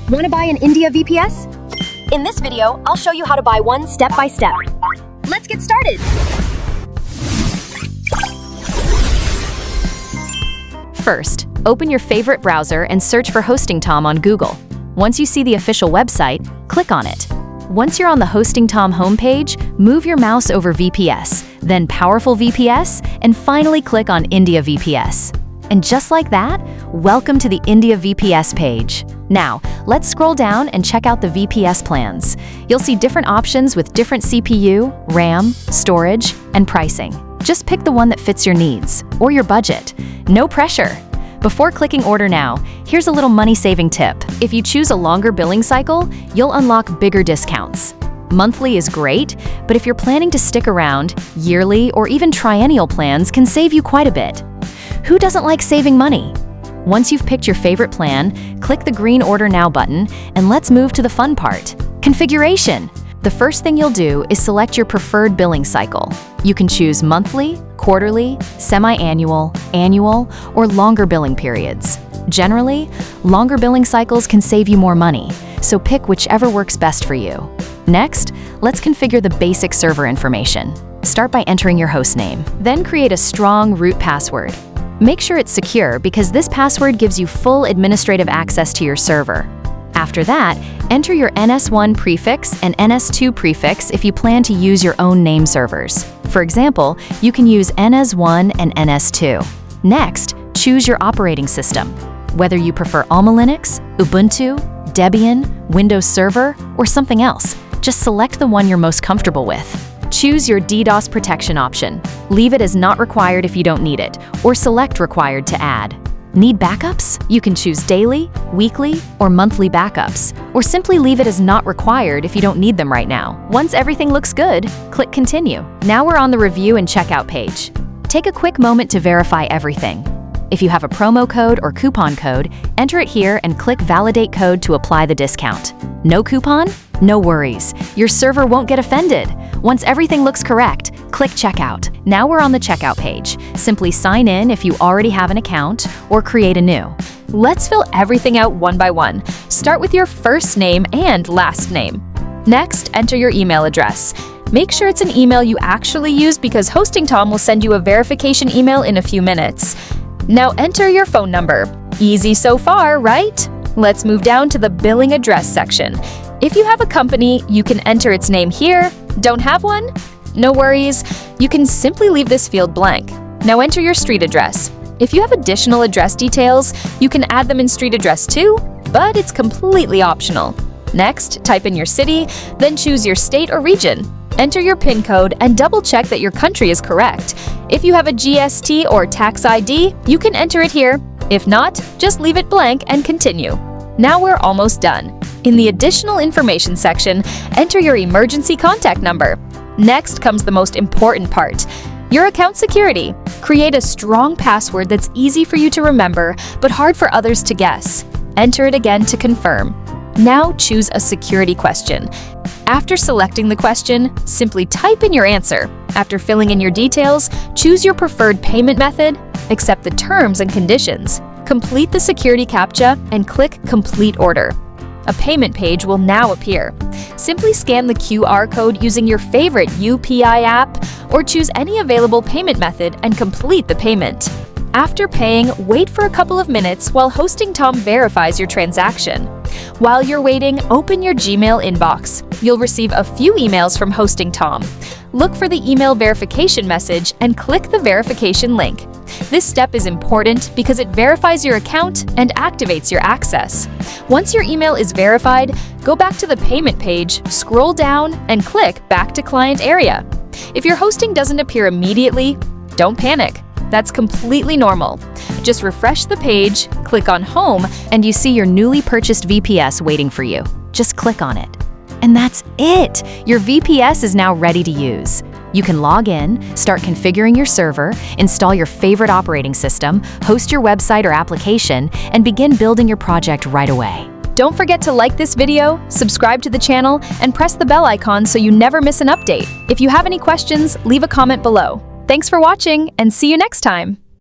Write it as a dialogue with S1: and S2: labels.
S1: Want to buy an India VPS? In this video, I'll show you how to buy one step by step. Let's get started!
S2: First, open your favorite browser and search for HostingTom on Google. Once you see the official website, click on it. Once you're on the HostingTom homepage, move your mouse over VPS, then Powerful VPS, and finally click on India VPS. And just like that, welcome to the India VPS page. Now, let's scroll down and check out the VPS plans. You'll see different options with different CPU, RAM, storage, and pricing. Just pick the one that fits your needs or your budget. No pressure. Before clicking Order Now, here's a little money-saving tip. If you choose a longer billing cycle, you'll unlock bigger discounts. Monthly is great, but if you're planning to stick around, yearly or even triennial plans can save you quite a bit. Who doesn't like saving money? Once you've picked your favorite plan, click the green Order Now button, and let's move to the fun part, configuration. The first thing you'll do is select your preferred billing cycle. You can choose monthly, quarterly, semi-annual, annual, or longer billing periods. Generally, longer billing cycles can save you more money, so pick whichever works best for you. Next, let's configure the basic server information. Start by entering your hostname, then create a strong root password. Make sure it's secure because this password gives you full administrative access to your server. After that, enter your NS1 prefix and NS2 prefix if you plan to use your own name servers. For example, you can use NS1 and NS2. Next, choose your operating system. Whether you prefer Alma Linux, Ubuntu, Debian, Windows Server, or something else, just select the one you're most comfortable with. Choose your DDoS protection option. Leave it as not required if you don't need it, or select required to add. Need backups? You can choose daily, weekly, or monthly backups, or simply leave it as not required if you don't need them right now. Once everything looks good, click Continue. Now we're on the review and checkout page. Take a quick moment to verify everything. If you have a promo code or coupon code, enter it here and click Validate Code to apply the discount. No coupon? No worries. Your server won't get offended. Once everything looks correct, click Checkout. Now we're on the checkout page. Simply sign in if you already have an account or create a new. Let's fill everything out one by one. Start with your first name and last name. Next, enter your email address. Make sure it's an email you actually use because HostingTom will send you a verification email in a few minutes. Now enter your phone number. Easy so far, right? Let's move down to the billing address section. If you have a company, you can enter its name here. Don't have one? No worries. You can simply leave this field blank. Now enter your street address. If you have additional address details, you can add them in street address too, but it's completely optional. Next, type in your city, then choose your state or region. Enter your PIN code and double-check that your country is correct. If you have a GST or tax ID, you can enter it here. If not, just leave it blank and continue. Now we're almost done. In the Additional Information section, enter your emergency contact number. Next comes the most important part, your account security. Create a strong password that's easy for you to remember, but hard for others to guess. Enter it again to confirm. Now choose a security question. After selecting the question, simply type in your answer. After filling in your details, choose your preferred payment method, accept the terms and conditions, complete the security CAPTCHA, and click Complete Order. A payment page will now appear. Simply scan the QR code using your favorite UPI app or choose any available payment method and complete the payment. After paying, wait for a couple of minutes while HostingTom verifies your transaction. While you're waiting, open your Gmail inbox. You'll receive a few emails from HostingTom. Look for the email verification message and click the verification link. This step is important because it verifies your account and activates your access. Once your email is verified, go back to the payment page, scroll down, and click Back to Client Area. If your hosting doesn't appear immediately, don't panic. That's completely normal. Just refresh the page, click on Home, and you see your newly purchased VPS waiting for you. Just click on it. And that's it! Your VPS is now ready to use. You can log in, start configuring your server, install your favorite operating system, host your website or application, and begin building your project right away. Don't forget to like this video, subscribe to the channel, and press the bell icon so you never miss an update. If you have any questions, leave a comment below. Thanks for watching, and see you next time!